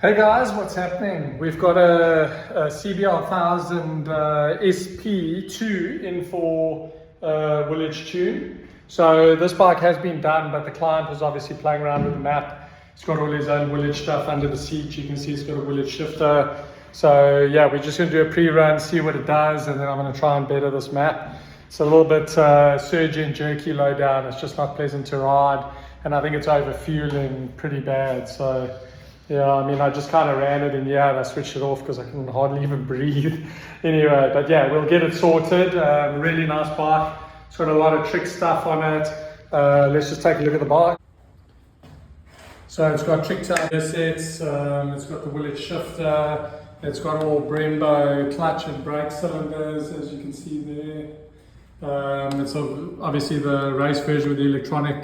Hey guys, what's happening? We've got a CBR1000SP2 in for Village Tune. So this bike has been done, but the client was obviously playing around with the map. He's got all his own Village stuff under the seat. You can see it's got a Village shifter. So yeah, we're just going to do a pre-run, see what it does, and then I'm going to try and better this map. It's a little bit surgy and jerky low down. It's just not pleasant to ride, and I think it's over fueling pretty bad. So yeah, I mean, I just kind of ran it in here and I switched it off because I couldn't hardly even breathe. Anyway, but yeah, we'll get it sorted. Really nice bike. It's got a lot of trick stuff on it. Let's just take a look at the bike. So it's got trick type sets. It's got the Village shifter. It's got all Brembo clutch and brake cylinders, as you can see there. It's obviously the race version with the electronic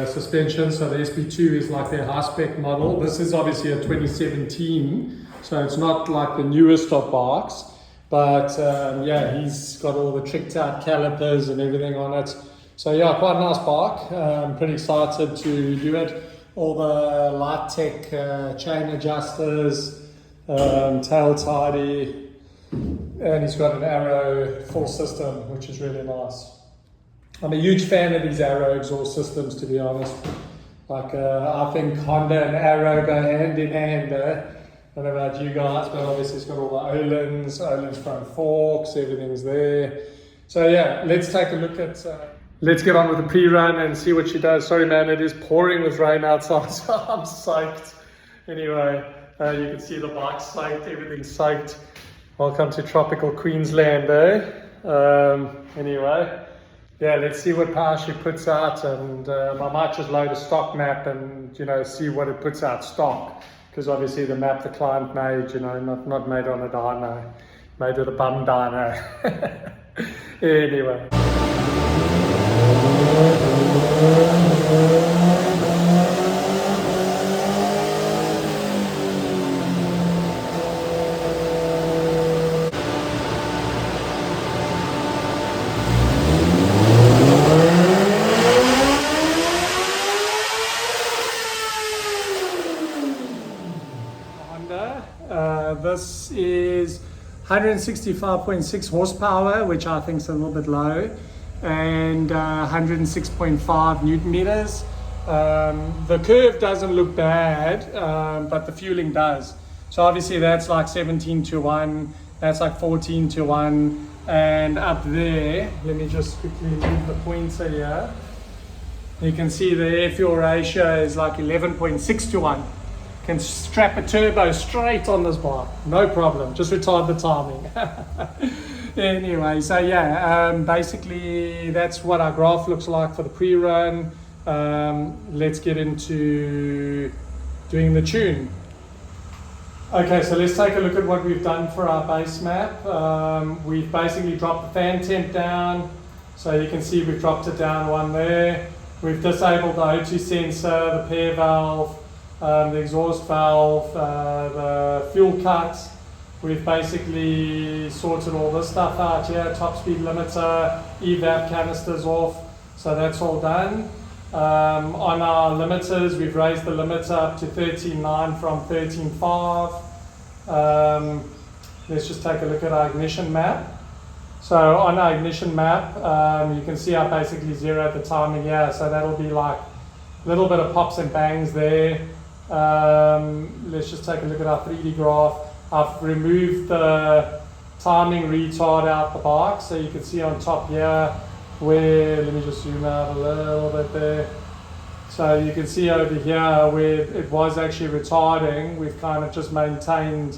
suspension, so the SP2 is like their high spec model. This is obviously a 2017, so it's not like the newest of bikes, but yeah, he's got all the tricked out calipers and everything on it. So yeah, quite a nice bike. I'm pretty excited to do it. All the light tech chain adjusters, tail tidy, and he's got an Arrow full system, which is really nice. I'm a huge fan of these Arrow exhaust systems, to be honest. Like, I think Honda and Arrow go hand in hand. I don't know about you guys, but obviously it's got all the Öhlins front forks, everything's there. So yeah, let's take a look at, let's get on with the pre-run and see what she does. Sorry man, it is pouring with rain outside, so I'm psyched. Anyway, you can see the bike's soaked, everything's soaked. Welcome to tropical Queensland, eh? Anyway. Yeah, let's see what power she puts out, and I might just load a stock map and, you know, see what it puts out stock, because obviously the map the client made, you know, not made on a dyno, made with a bum dyno. Anyway. This is 165.6 horsepower, which I think is a little bit low, and 106.5 Newton meters. The curve doesn't look bad, but the fueling does. So obviously that's like 17:1, that's like 14:1, and up there, let me just quickly move the pointer here. You can see the air fuel ratio is like 11.6:1. Can strap a turbo straight on this bike, no problem, just retard the timing. Anyway, so yeah, basically that's what our graph looks like for the pre-run. Let's get into doing the tune. Okay, so let's take a look at what we've done for our base map. We've basically dropped the fan temp down, so you can see we've dropped it down one there. We've disabled the O2 sensor, the pair valve, the exhaust valve, the fuel cut. We've basically sorted all this stuff out here, top speed limiter, evap canisters off, so that's all done. On our limiters, we've raised the limiter up to 13.9 from 13.5. Let's just take a look at our ignition map. So on our ignition map, you can see I basically zeroed the timing here, so that'll be like a little bit of pops and bangs there. Let's just take a look at our 3D graph. I've removed the timing retard out the bike, so you can see on top here where, let me just zoom out a little bit there. So you can see over here where it was actually retarding, we've kind of just maintained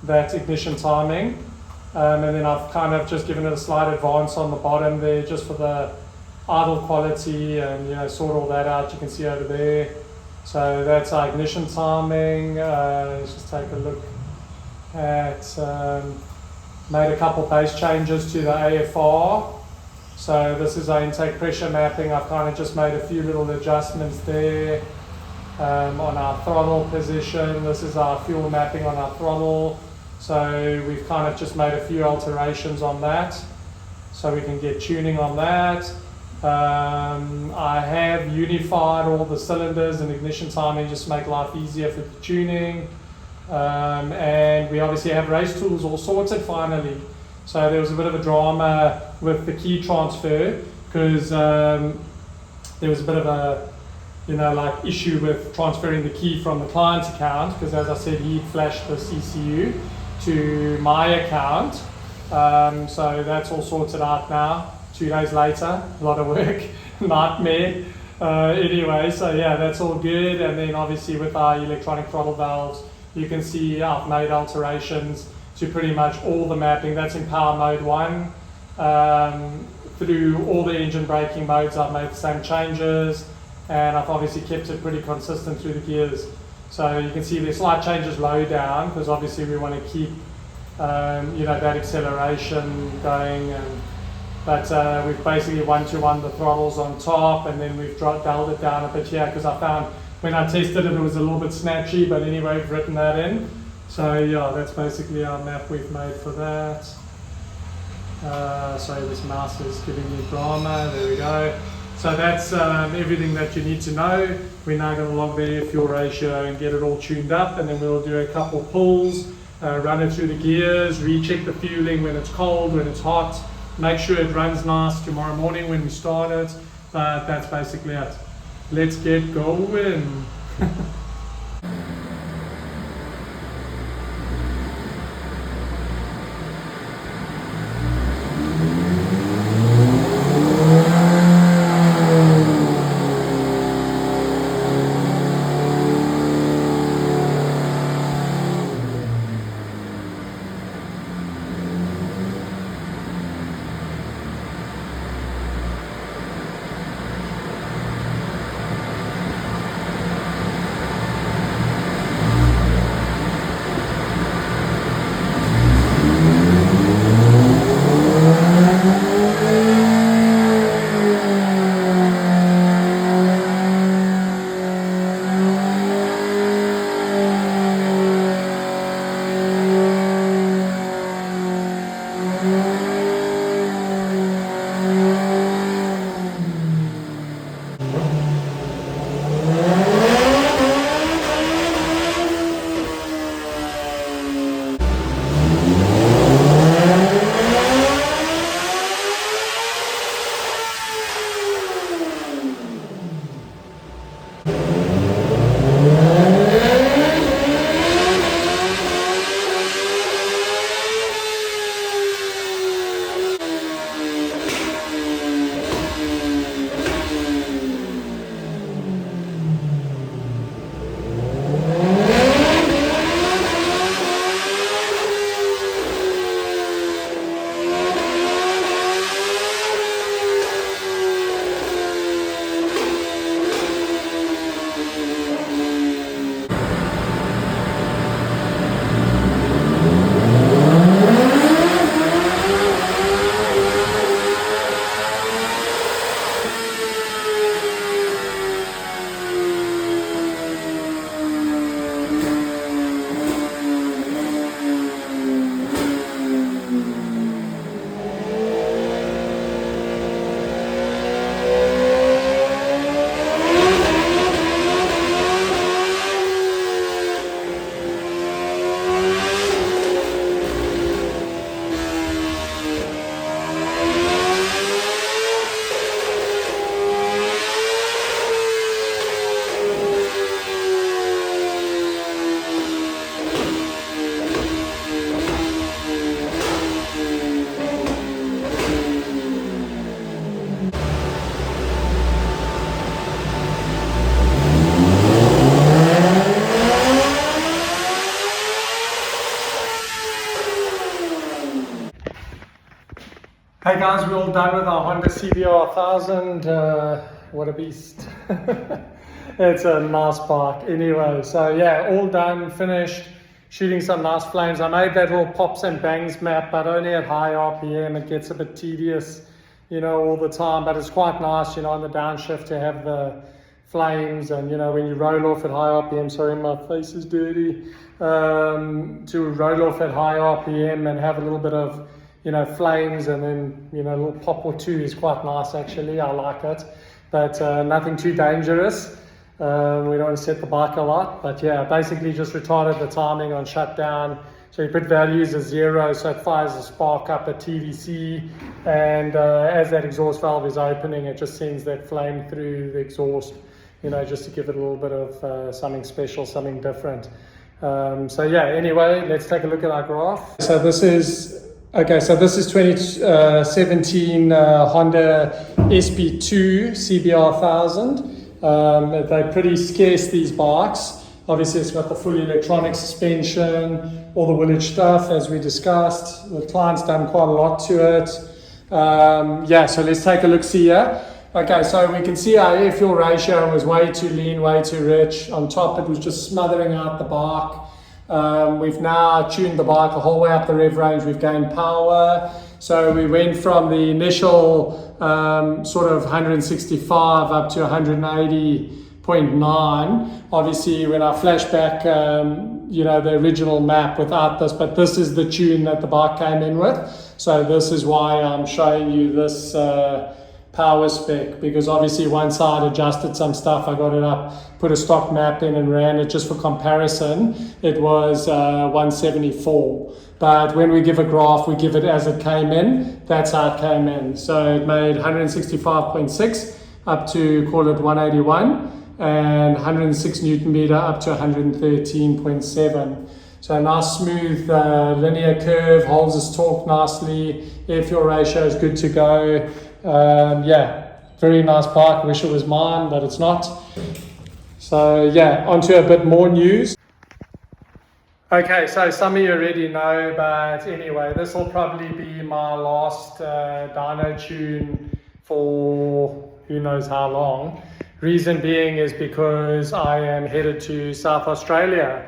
that ignition timing. And then I've kind of just given it a slight advance on the bottom there just for the idle quality, and, you know, sort all that out. You can see over there. So that's our ignition timing. Let's just take a look at, made a couple base changes to the AFR. So this is our intake pressure mapping. I've kind of just made a few little adjustments there. On our throttle position, this is our fuel mapping on our throttle. So we've kind of just made a few alterations on that, so we can get tuning on that. I have unified all the cylinders and ignition timing just to make life easier for the tuning. And we obviously have race tools all sorted finally. So there was a bit of a drama with the key transfer because there was a bit of a issue with transferring the key from the client's account, because as I said, he flashed this ECU to my account. So that's all sorted out now. 2 days later, a lot of work, nightmare. Anyway, so yeah, that's all good. And then obviously with our electronic throttle valves, you can see I've made alterations to pretty much all the mapping. That's in power mode 1. Through all the engine braking modes, I've made the same changes, and I've obviously kept it pretty consistent through the gears. So you can see there's slight changes low down, because obviously we want to keep that acceleration going. But we've basically 1-to-1 the throttles on top, and then we've dialed it down a bit here, because I found when I tested it, it was a little bit snatchy, but anyway, we've written that in. So yeah, that's basically our map we've made for that. Sorry, this mouse is giving me drama. There we go. So that's everything that you need to know. We're now going to log the air fuel ratio and get it all tuned up, and then we'll do a couple pulls, run it through the gears, recheck the fueling when it's cold, when it's hot, make sure it runs nice tomorrow morning when we start it. But that's basically it. Let's get going. Hey guys, we're all done with our Honda CBR1000. What a beast. It's a nice bike. Anyway, so yeah, all done, finished, shooting some nice flames. I made that little pops and bangs map, but only at high RPM. It gets a bit tedious, all the time, but it's quite nice, on the downshift to have the flames, and when you roll off at high RPM, sorry, my face is dirty, to roll off at high RPM and have a little bit of flames and then, a little pop or two is quite nice actually. I like it, but nothing too dangerous. We don't want to set the bike a lot, but yeah, basically just retarded the timing on shutdown. So you put values as 0, so it fires a spark up at TVC, and as that exhaust valve is opening, it just sends that flame through the exhaust, just to give it a little bit of something special, something different. So yeah, anyway, let's take a look at our graph. So this is 2017 Honda SP2 CBR1000. They're pretty scarce, these bikes. Obviously, it's got the fully electronic suspension, all the Willage stuff, as we discussed. The client's done quite a lot to it. So let's take a look, see here. Okay, so we can see our air fuel ratio was way too lean, way too rich. On top, it was just smothering out the bike. We've now tuned the bike the whole way up the rev range. We've gained power. So we went from the initial sort of 165 up to 180.9. Obviously, when I flash back, the original map without this, but this is the tune that the bike came in with. So this is why I'm showing you this power spec, because obviously once I had adjusted some stuff, I got it up, put a stock map in and ran it just for comparison. It was 174. But when we give a graph, we give it as it came in. That's how it came in. So it made 165.6 up to, call it 181, and 106 Newton meter up to 113.7. So a nice smooth linear curve, holds its torque nicely, air fuel ratio is good to go. Very nice bike. Wish it was mine, but it's not. So yeah, onto a bit more news. Okay, so some of you already know, but anyway, this will probably be my last dyno tune for who knows how long. Reason being is because I am headed to South Australia.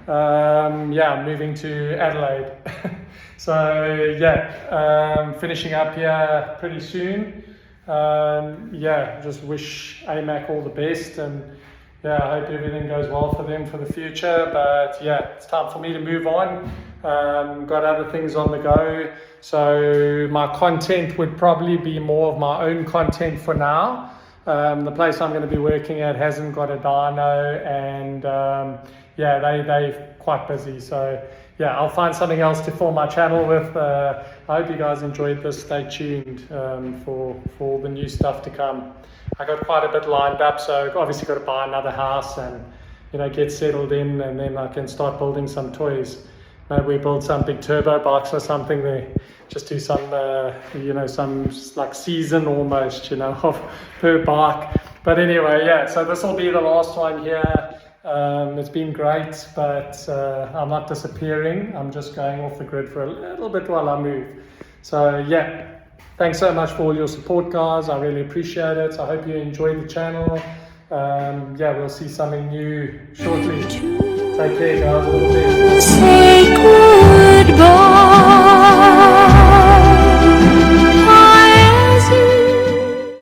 I'm moving to Adelaide. So finishing up here pretty soon. Just wish AMAC all the best, and I hope everything goes well for them for the future. But it's time for me to move on. Got other things on the go, so my content would probably be more of my own content for now. The place I'm going to be working at hasn't got a dyno, and they're quite busy. So I'll find something else to fill my channel with. I hope you guys enjoyed this. Stay tuned for the new stuff to come. I got quite a bit lined up, so obviously got to buy another house and get settled in, and then I can start building some toys. Maybe we build some big turbo bikes or something there. Just do some some like season almost of per bike. But anyway, so this will be the last one here. It's been great, but I'm not disappearing. I'm just going off the grid for a little bit while I move. So thanks so much for all your support, guys. I really appreciate it. I hope you enjoyed the channel. We'll see something new shortly. Take care, guys. All the best.